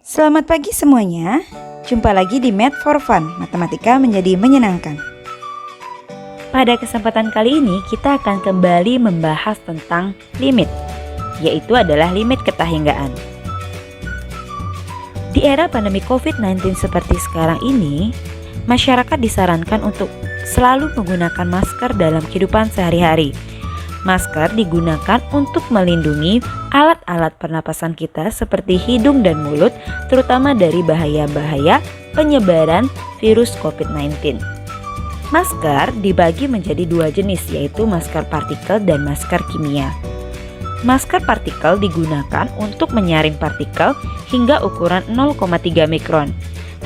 Selamat pagi semuanya. Jumpa lagi di Math for Fun, matematika menjadi menyenangkan. Pada kesempatan kali ini kita akan kembali membahas tentang limit, yaitu adalah limit ketahinggaan. Di era pandemi COVID-19 seperti sekarang ini, masyarakat disarankan untuk selalu menggunakan masker dalam kehidupan sehari-hari. Masker digunakan untuk melindungi alat-alat pernapasan kita seperti hidung dan mulut, terutama dari bahaya-bahaya penyebaran virus COVID-19. Masker dibagi menjadi dua jenis, yaitu masker partikel dan masker kimia. Masker partikel digunakan untuk menyaring partikel hingga ukuran 0,3 mikron.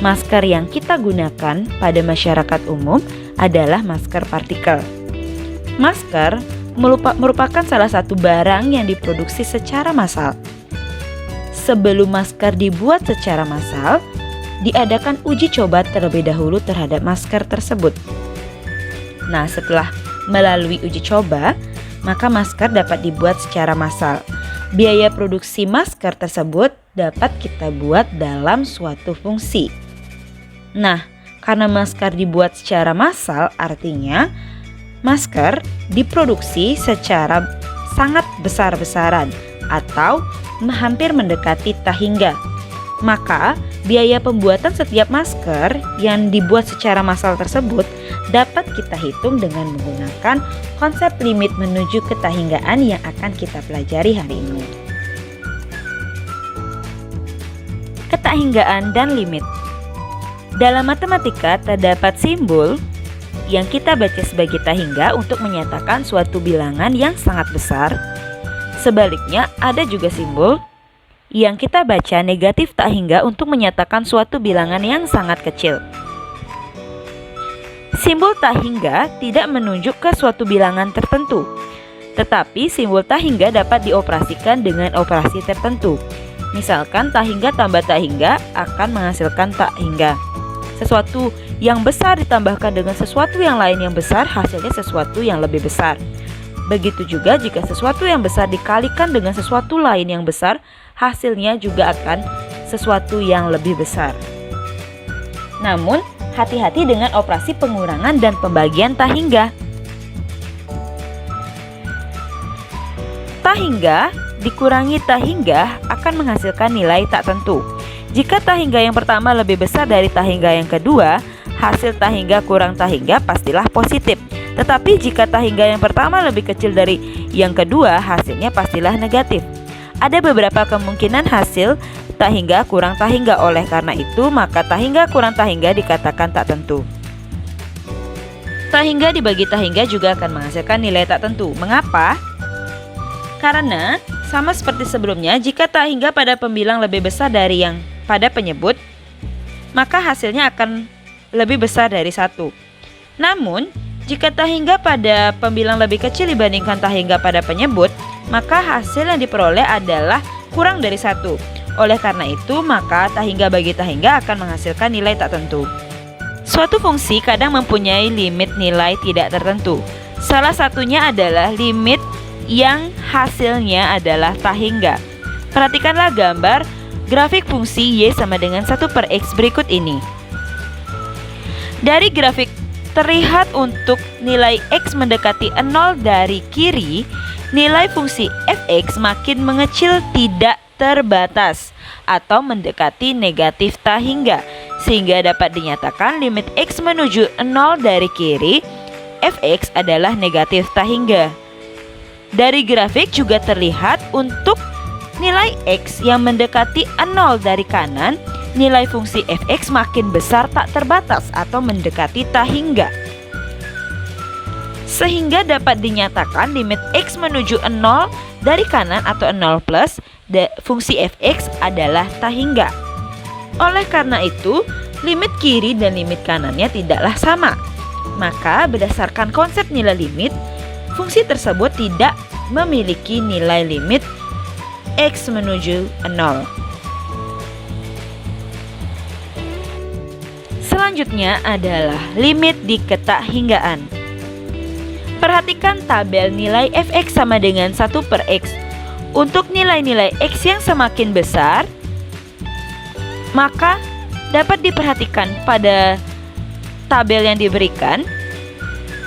Masker yang kita gunakan pada masyarakat umum adalah masker partikel. Masker merupakan salah satu barang yang diproduksi secara massal. Sebelum masker dibuat secara massal, diadakan uji coba terlebih dahulu terhadap masker tersebut. Nah, setelah melalui uji coba, maka masker dapat dibuat secara massal. Biaya produksi masker tersebut dapat kita buat dalam suatu fungsi. Nah, karena masker dibuat secara massal, artinya masker diproduksi secara sangat besar-besaran atau hampir mendekati tahingga. Maka, biaya pembuatan setiap masker yang dibuat secara massal tersebut dapat kita hitung dengan menggunakan konsep limit menuju ketahinggaan yang akan kita pelajari hari ini. Ketahinggaan dan limit. Dalam matematika terdapat simbol yang kita baca sebagai tahingga untuk menyatakan suatu bilangan yang sangat besar. Sebaliknya, ada juga simbol yang kita baca negatif tahingga untuk menyatakan suatu bilangan yang sangat kecil. Simbol tahingga tidak menunjuk ke suatu bilangan tertentu, tetapi simbol tahingga dapat dioperasikan dengan operasi tertentu. Misalkan tahingga tambah tahingga akan menghasilkan tahingga. Sesuatu yang besar ditambahkan dengan sesuatu yang lain yang besar, hasilnya sesuatu yang lebih besar. Begitu juga jika sesuatu yang besar dikalikan dengan sesuatu lain yang besar, hasilnya juga akan sesuatu yang lebih besar. Namun, hati-hati dengan operasi pengurangan dan pembagian tahingga. Tahingga dikurangi tahingga akan menghasilkan nilai tak tentu. Jika tahingga yang pertama lebih besar dari tahingga yang kedua, hasil tahingga kurang tahingga pastilah positif. Tetapi jika tahingga yang pertama lebih kecil dari yang kedua, hasilnya pastilah negatif. Ada beberapa kemungkinan hasil tahingga kurang tahingga, oleh karena itu maka tahingga kurang tahingga dikatakan tak tentu. Tahingga dibagi tahingga juga akan menghasilkan nilai tak tentu. Mengapa? Karena sama seperti sebelumnya, jika tahingga pada pembilang lebih besar dari yang pada penyebut, maka hasilnya akan lebih besar dari 1. Namun, jika tahingga pada pembilang lebih kecil dibandingkan tahingga pada penyebut, maka hasil yang diperoleh adalah kurang dari 1. Oleh karena itu, maka tahingga bagi tahingga akan menghasilkan nilai tak tentu. Suatu fungsi kadang mempunyai limit nilai tidak tertentu. Salah satunya adalah limit yang hasilnya adalah tahingga. Perhatikanlah gambar grafik fungsi y sama dengan 1/x berikut ini. Dari grafik terlihat untuk nilai x mendekati 0 dari kiri, nilai fungsi fx makin mengecil tidak terbatas atau mendekati negatif tahingga, sehingga dapat dinyatakan limit x menuju 0 dari kiri, fx adalah negatif tahingga. Dari grafik juga terlihat untuk nilai x yang mendekati 0 dari kanan, nilai fungsi fx makin besar tak terbatas atau mendekati tahingga. Sehingga dapat dinyatakan limit x menuju 0 dari kanan atau 0 plus, fungsi fx adalah tahingga. Oleh karena itu, limit kiri dan limit kanannya tidaklah sama. Maka berdasarkan konsep nilai limit, fungsi tersebut tidak memiliki nilai limit x menuju 0. Selanjutnya adalah limit di ketahinggaan. Perhatikan tabel nilai fx sama dengan 1/x. Untuk nilai-nilai x yang semakin besar, Maka dapat diperhatikan pada tabel yang diberikan,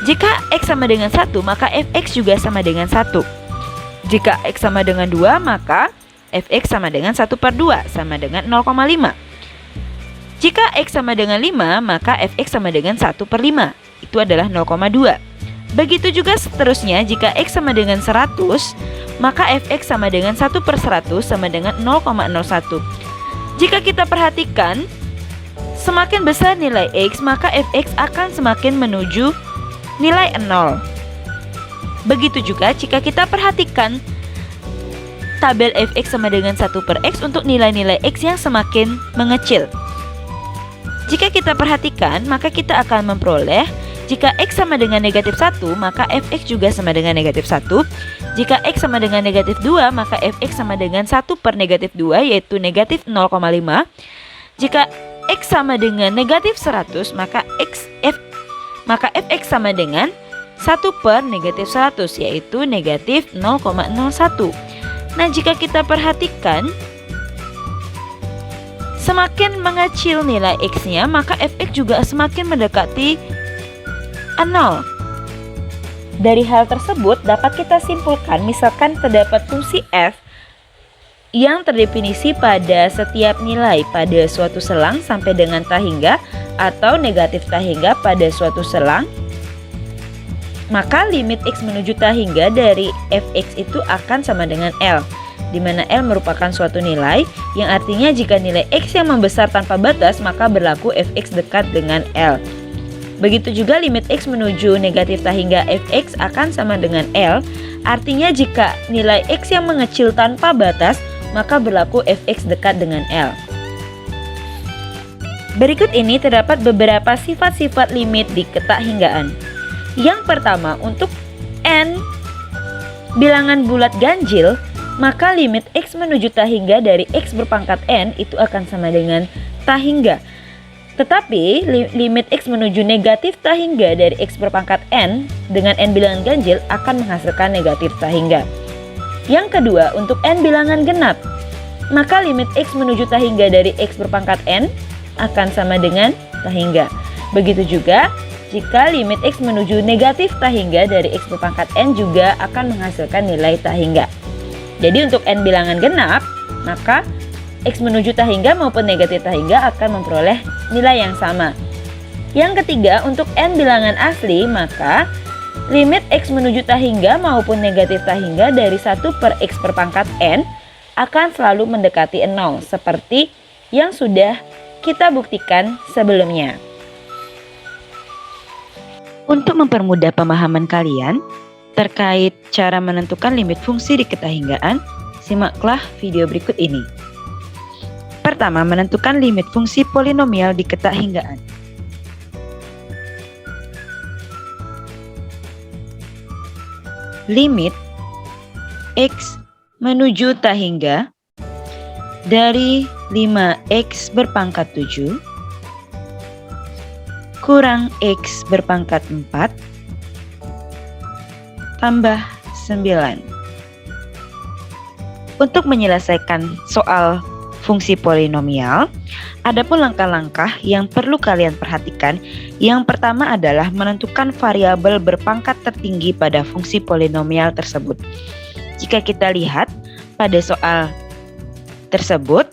jika X sama dengan 1, maka Fx juga sama dengan 1. Jika X sama dengan 2, maka Fx sama dengan 1/2, sama dengan 0,5. Jika X sama dengan 5, maka Fx sama dengan 1/5, itu adalah 0,2. Begitu juga seterusnya, jika X sama dengan 100, maka Fx sama dengan 1/100 sama dengan 0,01. Jika kita perhatikan, semakin besar nilai X, maka Fx akan semakin menuju nilai 0. Begitu juga jika kita perhatikan tabel Fx sama dengan 1/x untuk nilai-nilai X yang semakin mengecil. Jika kita perhatikan, maka kita akan memperoleh jika X sama dengan -1, maka Fx juga sama dengan -1. Jika X sama dengan -2, maka Fx sama dengan 1/-2, yaitu -0,5. Jika X sama dengan -100, maka Fx sama dengan 1/-100, yaitu -0,01. Nah, jika kita perhatikan, semakin mengecil nilai X-nya, maka Fx juga semakin mendekati 0. Dari hal tersebut dapat kita simpulkan, misalkan terdapat fungsi f yang terdefinisi pada setiap nilai pada suatu selang sampai dengan tahingga atau negatif tahingga pada suatu selang, maka limit X menuju tahingga dari Fx itu akan sama dengan L, di mana L merupakan suatu nilai yang artinya jika nilai X yang membesar tanpa batas, maka berlaku Fx dekat dengan L. Begitu juga limit X menuju negatif tahingga Fx akan sama dengan L, artinya jika nilai X yang mengecil tanpa batas, maka berlaku Fx dekat dengan L. Berikut ini terdapat beberapa sifat-sifat limit di ketahinggaan. Yang pertama, untuk n bilangan bulat ganjil, maka limit X menuju tahingga dari X berpangkat n itu akan sama dengan tahingga. Tetapi limit X menuju negatif tahingga dari X berpangkat n dengan n bilangan ganjil akan menghasilkan negatif tahingga. Yang kedua, untuk n bilangan genap, maka limit X menuju tahingga dari X berpangkat n akan sama dengan tahingga. Begitu juga jika limit X menuju negatif tahingga dari X berpangkat n juga akan menghasilkan nilai tahingga. Jadi untuk n bilangan genap, maka X menuju tahingga maupun negatif tahingga akan memperoleh nilai yang sama. Yang ketiga, untuk n bilangan asli, maka limit X menuju tahingga maupun negatif tahingga dari 1/x berpangkat n akan selalu mendekati 0, seperti yang sudah kita buktikan sebelumnya. Untuk mempermudah pemahaman kalian terkait cara menentukan limit fungsi di ketahinggaan, simaklah video berikut ini. Pertama, menentukan limit fungsi polinomial di ketahinggaan. Limit X menuju tahingga dari 5x berpangkat 7 kurang x berpangkat 4 tambah 9. Untuk menyelesaikan soal fungsi polinomial, adapun langkah-langkah yang perlu kalian perhatikan. Yang pertama adalah menentukan variabel berpangkat tertinggi pada fungsi polinomial tersebut. Jika kita lihat pada soal tersebut,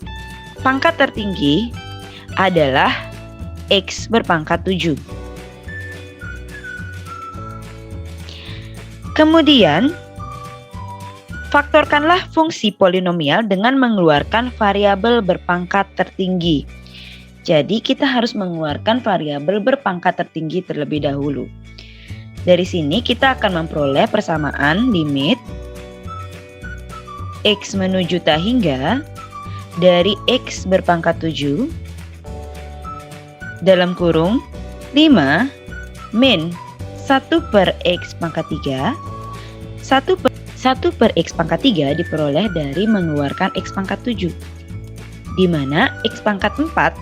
pangkat tertinggi adalah x berpangkat 7. Kemudian, faktorkanlah fungsi polinomial dengan mengeluarkan variabel berpangkat tertinggi. Jadi kita harus mengeluarkan variabel berpangkat tertinggi terlebih dahulu. Dari sini kita akan memperoleh persamaan limit X menuju tahingga dari X berpangkat 7 dalam kurung 5 min 1/x pangkat 3 1/x pangkat 3 diperoleh dari mengeluarkan x pangkat 7, di mana x pangkat 4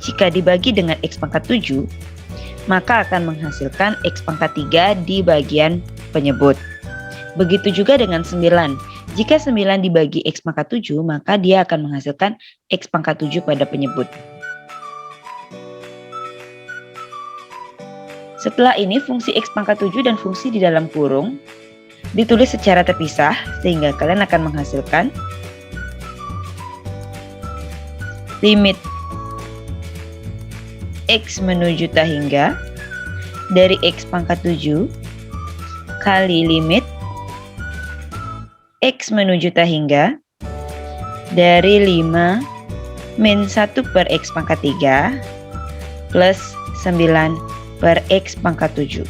jika dibagi dengan x pangkat 7 maka akan menghasilkan x pangkat 3 di bagian penyebut. Begitu juga dengan 9, Jika 9 dibagi X pangkat 7, maka dia akan menghasilkan X pangkat 7 pada penyebut. Setelah ini fungsi X pangkat 7 dan fungsi di dalam kurung ditulis secara terpisah sehingga kalian akan menghasilkan limit X menuju tak hingga dari X pangkat 7 kali limit X menuju tak hingga dari 5 min 1 per X pangkat 3 plus 9 per X pangkat 7.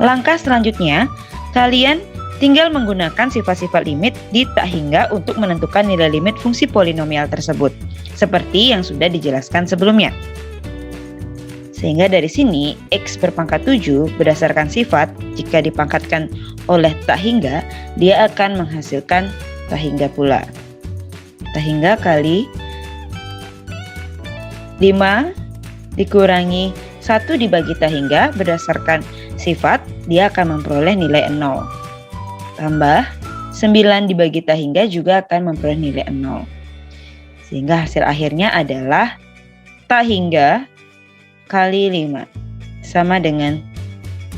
Langkah selanjutnya, kalian tinggal menggunakan sifat-sifat limit di tak hingga untuk menentukan nilai limit fungsi polinomial tersebut, seperti yang sudah dijelaskan sebelumnya. Sehingga dari sini, X berpangkat 7 berdasarkan sifat, jika dipangkatkan oleh tak hingga, dia akan menghasilkan tak hingga pula. Tak hingga kali 5 dikurangi 1 dibagi tak hingga berdasarkan sifat, dia akan memperoleh nilai 0. Tambah 9 dibagi tak hingga juga akan memperoleh nilai 0. Sehingga hasil akhirnya adalah tak hingga kali 5 sama dengan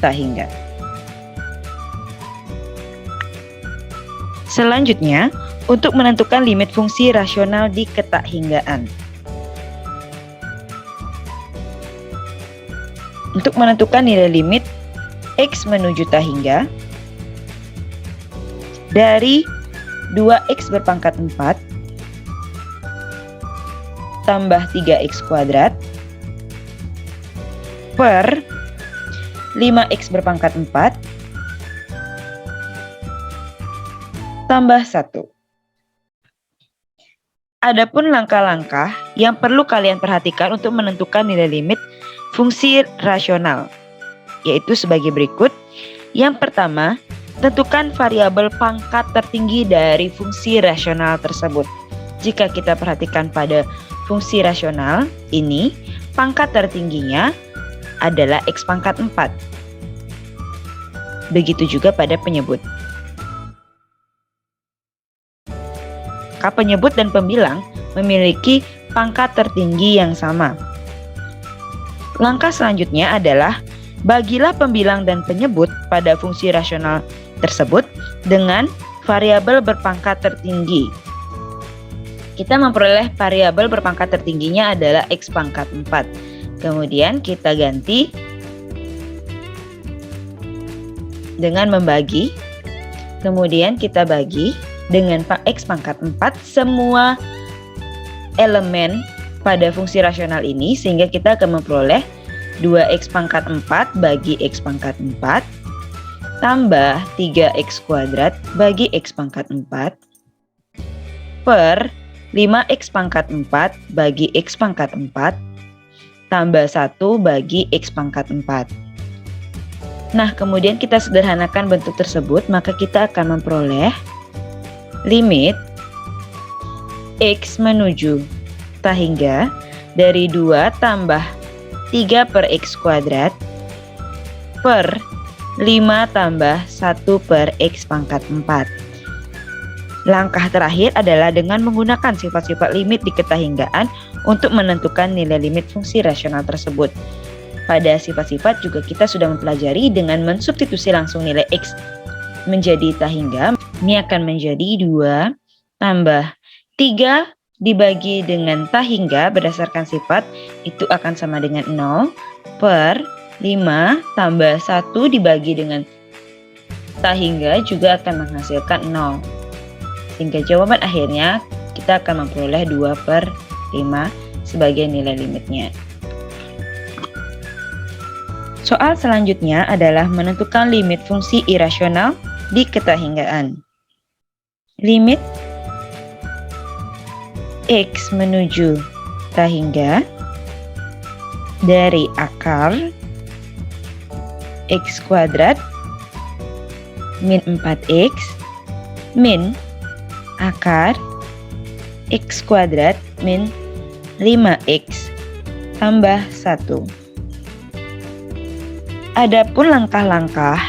tak hingga. Selanjutnya, untuk menentukan limit fungsi rasional di ketak hinggaan. Untuk menentukan nilai limit X menuju tak hingga dari 2X berpangkat 4 tambah 3X kuadrat per 5X berpangkat 4 tambah 1. Adapun langkah-langkah yang perlu kalian perhatikan untuk menentukan nilai limit fungsi rasional, yaitu sebagai berikut. Yang pertama, tentukan variabel pangkat tertinggi dari fungsi rasional tersebut. Jika kita perhatikan pada fungsi rasional ini, pangkat tertingginya adalah X pangkat 4. Begitu juga pada penyebut. Penyebut dan pembilang memiliki pangkat tertinggi yang sama. Langkah selanjutnya adalah bagilah pembilang dan penyebut pada fungsi rasional tersebut dengan variabel berpangkat tertinggi. Kita memperoleh variabel berpangkat tertingginya adalah X pangkat 4. Kemudian kita ganti dengan membagi. Kemudian kita bagi dengan X pangkat 4 semua elemen pada fungsi rasional ini, sehingga kita akan memperoleh 2X pangkat 4 bagi X pangkat 4 tambah 3X kuadrat bagi X pangkat 4 per 5X pangkat 4 bagi X pangkat 4 tambah 1 bagi X pangkat 4. Nah, kemudian kita sederhanakan bentuk tersebut, maka kita akan memperoleh limit X menuju tak hingga dari 2 tambah 3 per X kuadrat per 5 tambah 1 per X pangkat 4. Langkah terakhir adalah dengan menggunakan sifat-sifat limit di ketahinggaan untuk menentukan nilai limit fungsi rasional tersebut. Pada sifat-sifat juga kita sudah mempelajari dengan mensubstitusi langsung nilai X menjadi tak hingga. Ini akan menjadi 2 tambah 3 dibagi dengan tak hingga berdasarkan sifat, itu akan sama dengan 0 per 5 tambah 1 dibagi dengan tak hingga juga akan menghasilkan 0. Sehingga jawaban akhirnya kita akan memperoleh 2 per 5 sebagai nilai limitnya. Soal selanjutnya adalah menentukan limit fungsi irasional di ketahinggaan. Limit X menuju tak hingga dari akar X kuadrat min 4X min akar X kuadrat min 5X tambah 1. Adapun langkah-langkah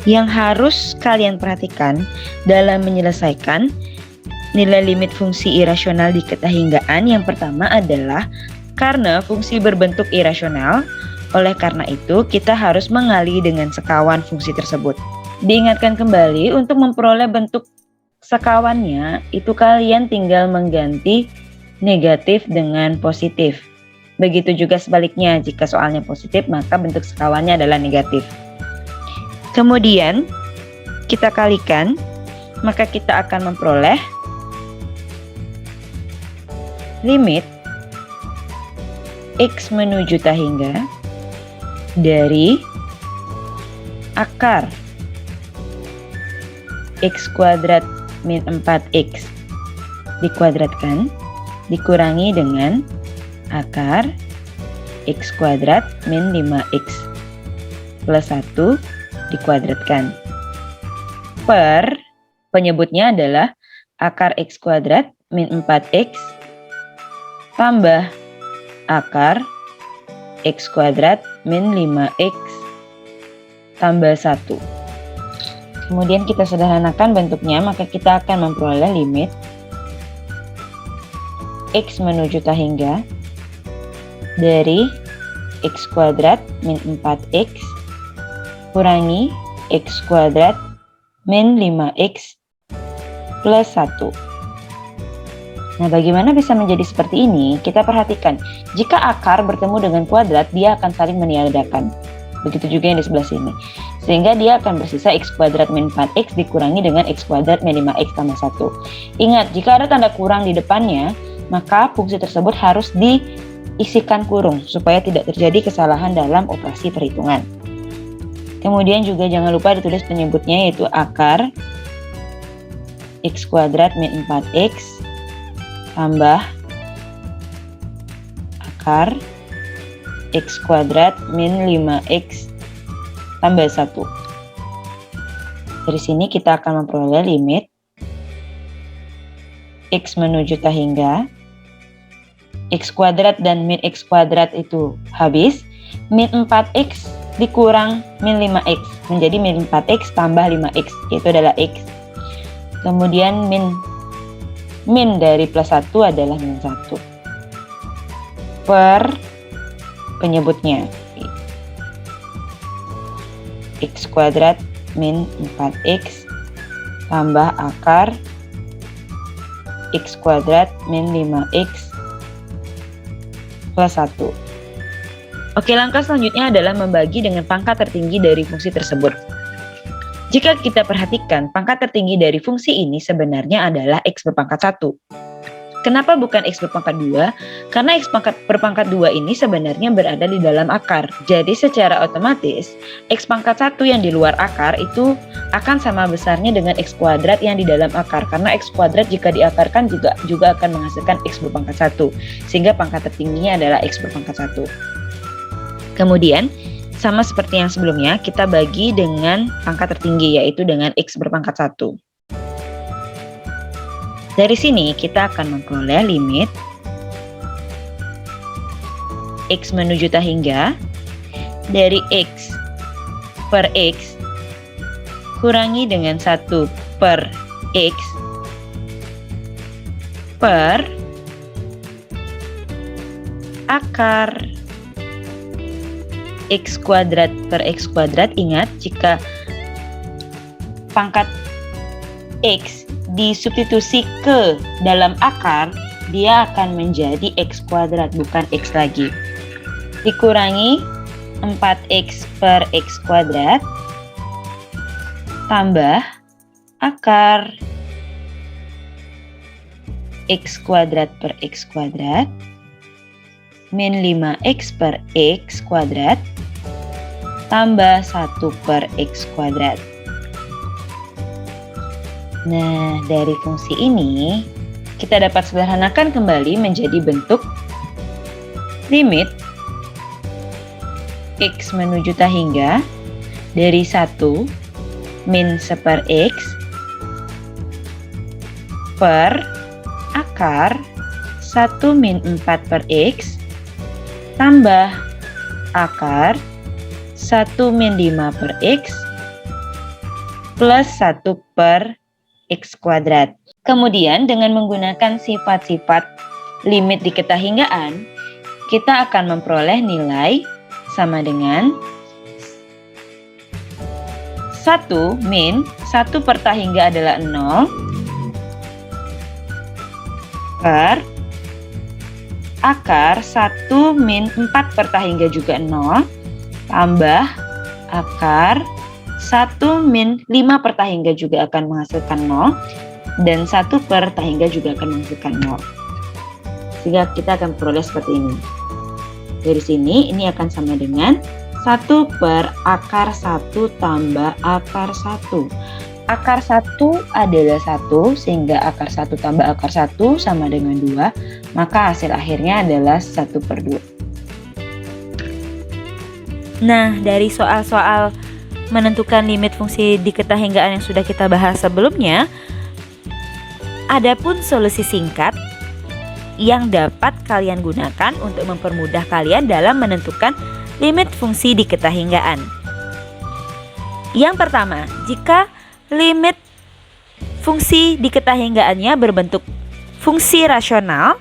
Yang harus kalian perhatikan dalam menyelesaikan nilai limit fungsi irasional di ketahinggaan yang pertama adalah karena fungsi berbentuk irasional, oleh karena itu kita harus mengali dengan sekawan fungsi tersebut. Diingatkan kembali untuk memperoleh bentuk sekawannya itu kalian tinggal mengganti negatif dengan positif. Begitu juga sebaliknya, jika soalnya positif maka bentuk sekawannya adalah negatif. Kemudian kita kalikan, maka kita akan memperoleh limit X menuju tahingga dari akar X kuadrat min 4X dikuadratkan dikurangi dengan akar X kuadrat min 5X plus 1 dikuadratkan per penyebutnya adalah akar X kuadrat min 4X tambah akar X kuadrat min 5X tambah 1. Kemudian kita sederhanakan bentuknya, maka kita akan memperoleh limit X menuju tahingga dari X kuadrat min 4X kurangi X kuadrat min 5X plus 1. Nah, bagaimana bisa menjadi seperti ini? Kita perhatikan, jika akar bertemu dengan kuadrat, dia akan saling meniadakan. Begitu juga yang di sebelah sini. Sehingga dia akan bersisa X kuadrat min 4X dikurangi dengan X kuadrat min 5X tambah 1. Ingat, jika ada tanda kurang di depannya, maka fungsi tersebut harus diisikan kurung, supaya tidak terjadi kesalahan dalam operasi perhitungan. Kemudian juga jangan lupa ditulis penyebutnya, yaitu akar X kuadrat min 4X tambah akar X kuadrat min 5X tambah 1. Dari sini kita akan memperoleh limit X menuju tahingga X kuadrat dan min X kuadrat itu habis, min 4X dikurang min 5X menjadi min 4X tambah 5X, yaitu adalah X. Kemudian min dari plus 1 adalah min 1 per penyebutnya X kuadrat min 4X tambah akar X kuadrat min 5X plus 1. Oke, langkah selanjutnya adalah membagi dengan pangkat tertinggi dari fungsi tersebut. Jika kita perhatikan, pangkat tertinggi dari fungsi ini sebenarnya adalah X berpangkat 1. Kenapa bukan X berpangkat 2? Karena X berpangkat 2 ini sebenarnya berada di dalam akar. Jadi secara otomatis, X pangkat 1 yang di luar akar itu akan sama besarnya dengan X kuadrat yang di dalam akar. Karena X kuadrat jika diakarkan juga akan menghasilkan X berpangkat 1. Sehingga pangkat tertingginya adalah X berpangkat 1. Kemudian, sama seperti yang sebelumnya, kita bagi dengan pangkat tertinggi, yaitu dengan X berpangkat 1. Dari sini kita akan memperoleh limit X menuju tahingga dari X per X kurangi dengan 1 per X per akar X kuadrat per X kuadrat. Ingat, jika pangkat X disubstitusi ke dalam akar, dia akan menjadi X kuadrat, bukan X lagi. Dikurangi 4X per X kuadrat tambah akar X kuadrat per X kuadrat min 5X per X kuadrat tambah 1 per X kuadrat. Nah, dari fungsi ini kita dapat sederhanakan kembali menjadi bentuk limit X menuju tahingga dari 1 min 1 per X per akar 1 min 4 per X tambah akar 1 min 5 per X plus 1 per X kuadrat. Kemudian dengan menggunakan sifat-sifat limit diketahinggaan, kita akan memperoleh nilai sama dengan 1 min 1 per tahingga adalah 0 per akar 1 min 4 per tahingga juga 0 tambah akar 1 min 5 per tahingga juga akan menghasilkan 0 dan 1 per tahingga juga akan menghasilkan 0. Sehingga kita akan peroleh seperti ini. Dari sini ini akan sama dengan 1 per akar 1 tambah akar 1. Akar 1 adalah 1, sehingga akar 1 tambah akar 1 sama dengan 2, maka hasil akhirnya adalah 1 per 2. Nah, dari soal-soal menentukan limit fungsi diketahinggaan yang sudah kita bahas sebelumnya, adapun solusi singkat yang dapat kalian gunakan untuk mempermudah kalian dalam menentukan limit fungsi diketahinggaan. Yang pertama, jika limit fungsi diketahinggaannya berbentuk fungsi rasional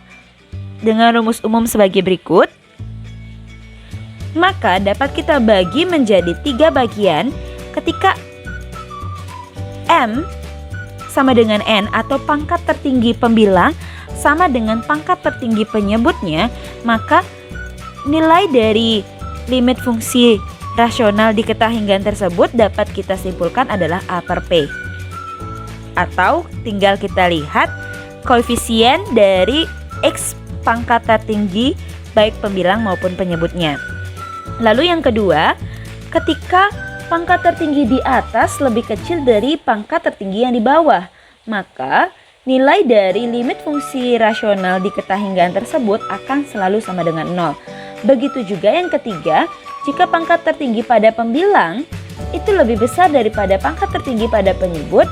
dengan rumus umum sebagai berikut, maka dapat kita bagi menjadi 3 bagian ketika M sama dengan N atau pangkat tertinggi pembilang sama dengan pangkat tertinggi penyebutnya, maka nilai dari limit fungsi rasional diketahinggaan tersebut dapat kita simpulkan adalah A per P. Atau tinggal kita lihat koefisien dari X pangkat tertinggi baik pembilang maupun penyebutnya. Lalu yang kedua, ketika pangkat tertinggi di atas lebih kecil dari pangkat tertinggi yang di bawah, maka nilai dari limit fungsi rasional diketahinggaan tersebut akan selalu sama dengan 0. Begitu juga yang ketiga, jika pangkat tertinggi pada pembilang itu lebih besar daripada pangkat tertinggi pada penyebut,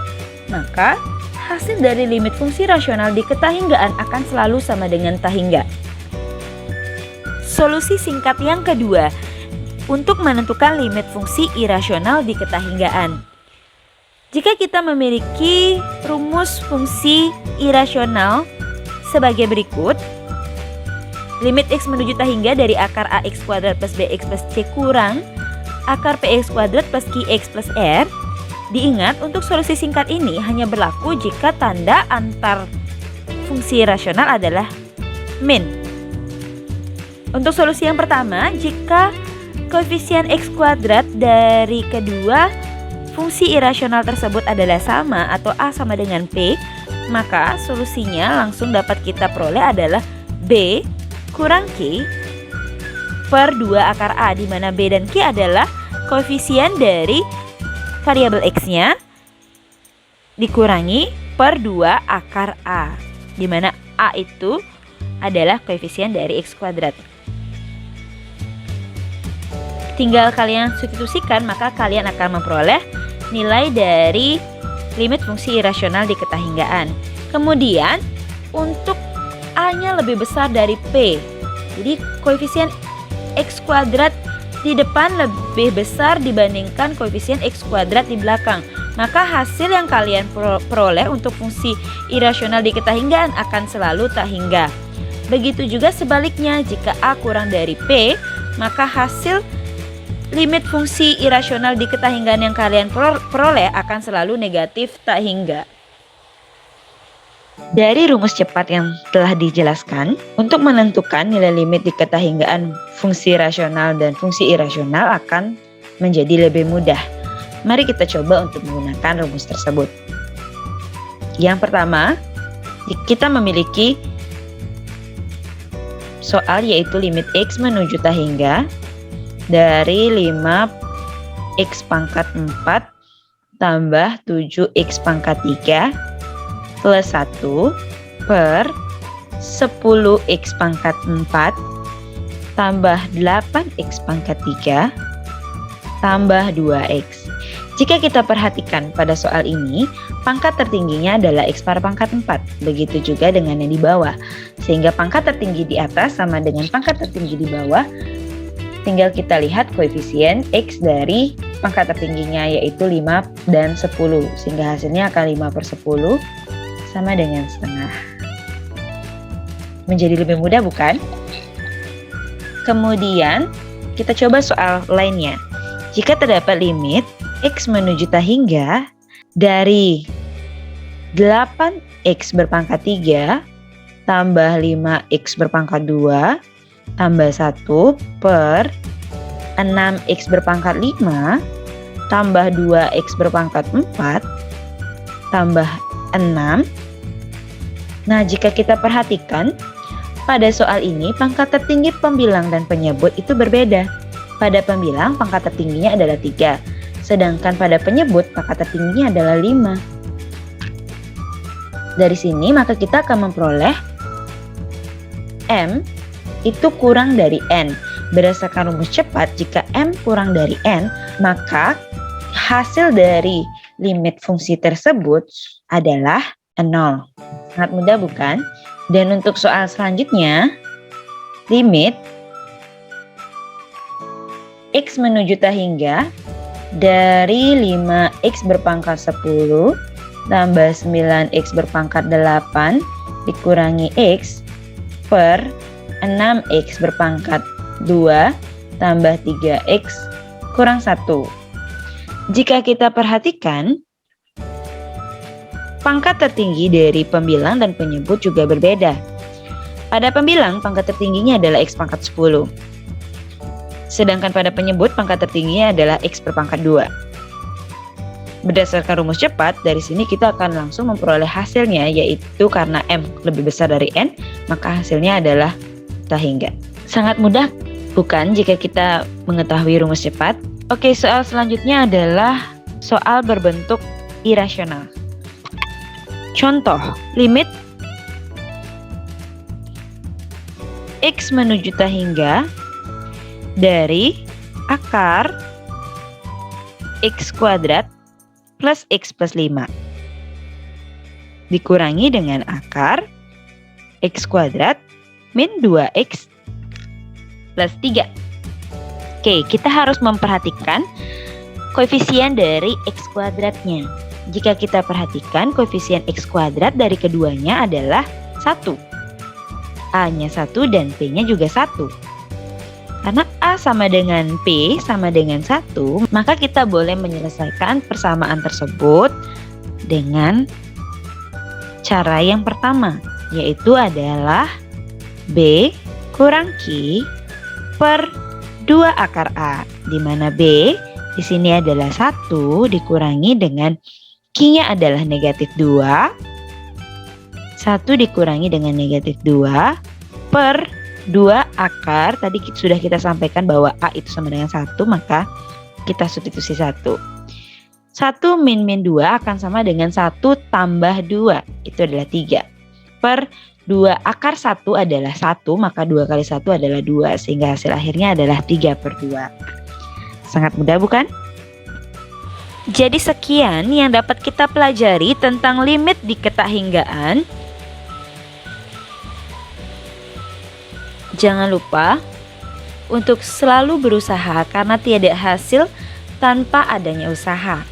maka hasil dari limit fungsi rasional diketahinggaan akan selalu sama dengan tahingga. Solusi singkat yang kedua untuk menentukan limit fungsi irasional diketahinggaan. Jika kita memiliki rumus fungsi irasional sebagai berikut, limit X menuju tahingga dari akar AX kuadrat plus BX plus C kurang akar PX kuadrat plus QX plus R. Diingat, untuk solusi singkat ini hanya berlaku jika tanda antar fungsi rasional adalah min. Untuk solusi yang pertama, jika koefisien X kuadrat dari kedua fungsi irasional tersebut adalah sama atau A sama dengan P, maka solusinya langsung dapat kita peroleh adalah B kurang Q per 2 akar A, di mana B dan Q adalah koefisien dari variabel X-nya dikurangi per 2 akar A, di mana A itu adalah koefisien dari X kuadrat. Tinggal kalian substitusikan, maka kalian akan memperoleh nilai dari limit fungsi irasional diketahinggaan. Kemudian untuk A-nya lebih besar dari P, jadi koefisien X kuadrat di depan lebih besar dibandingkan koefisien X kuadrat di belakang, maka hasil yang kalian peroleh untuk fungsi irasional diketahinggaan akan selalu tahingga. Begitu juga sebaliknya, jika A kurang dari P, maka hasil limit fungsi irasional diketahinggaan yang kalian peroleh akan selalu negatif tahingga. Dari rumus cepat yang telah dijelaskan, untuk menentukan nilai limit diketahinggaan fungsi rasional dan fungsi irasional akan menjadi lebih mudah. Mari kita coba untuk menggunakan rumus tersebut. Yang pertama, kita memiliki soal yaitu limit X menuju tahingga dari 5X pangkat 4 tambah 7X pangkat 3 plus 1 per 10X pangkat 4 tambah 8X pangkat 3 tambah 2X. Jika kita perhatikan pada soal ini, pangkat tertingginya adalah X per pangkat 4. Begitu juga dengan yang di bawah. Sehingga pangkat tertinggi di atas sama dengan pangkat tertinggi di bawah. Tinggal kita lihat koefisien X dari pangkat tertingginya yaitu 5 dan 10, sehingga hasilnya akan 5/10 sama dengan setengah. Menjadi lebih mudah bukan? Kemudian kita coba soal lainnya. Jika terdapat limit X menuju tak hingga dari 8X berpangkat 3 tambah 5X berpangkat 2 tambah 1 per 6X berpangkat 5 tambah 2X berpangkat 4 tambah 6. Nah, jika kita perhatikan, pada soal ini pangkat tertinggi pembilang dan penyebut itu berbeda. Pada pembilang pangkat tertingginya adalah 3, sedangkan pada penyebut pangkat tertingginya adalah 5. Dari sini maka kita akan memperoleh M itu kurang dari N. Berdasarkan rumus cepat, jika M kurang dari N, maka hasil dari limit fungsi tersebut adalah 0. Sangat mudah bukan? Dan untuk soal selanjutnya, limit X menuju tak hingga dari 5X berpangkat 10 tambah 9X berpangkat 8 dikurangi X per 6X berpangkat 2 tambah 3X kurang 1. Jika kita perhatikan, pangkat tertinggi dari pembilang dan penyebut juga berbeda. Pada pembilang, pangkat tertingginya adalah X pangkat 10. Sedangkan pada penyebut, pangkat tertingginya adalah X berpangkat 2. Berdasarkan rumus cepat, dari sini kita akan langsung memperoleh hasilnya, yaitu karena M lebih besar dari N, maka hasilnya adalah tak hingga. Sangat mudah bukan jika kita mengetahui rumus cepat? Oke, soal selanjutnya adalah soal berbentuk irasional. Contoh, limit X menuju tak hingga dari akar X kuadrat plus X plus 5 dikurangi dengan akar X kuadrat min 2X plus 3. Oke, kita harus memperhatikan koefisien dari X kuadratnya. Jika kita perhatikan, koefisien X kuadrat dari keduanya adalah 1. A-nya 1 dan P-nya juga 1. Karena A sama dengan P sama dengan 1, maka kita boleh menyelesaikan persamaan tersebut dengan cara yang pertama, yaitu adalah B kurang Q per 2 akar A, di mana B di sini adalah 1 dikurangi dengan Q-nya adalah negatif 2, 1 dikurangi dengan negatif 2 per 2 akar, tadi sudah kita sampaikan bahwa A itu sama dengan 1, maka kita substitusi 1. 1 min 2 akan sama dengan 1 tambah 2, itu adalah 3. Per 2 akar 1 adalah 1, maka 2 kali 1 adalah 2, sehingga hasil akhirnya adalah 3/2. Sangat mudah bukan? Jadi sekian yang dapat kita pelajari tentang limit di ketakhinggaan. Jangan lupa untuk selalu berusaha karena tiada hasil tanpa adanya usaha.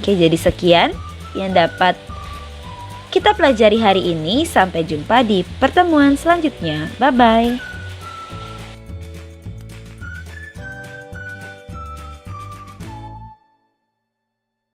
Oke, jadi sekian yang dapat kita pelajari hari ini. Sampai jumpa di pertemuan selanjutnya. Bye-bye.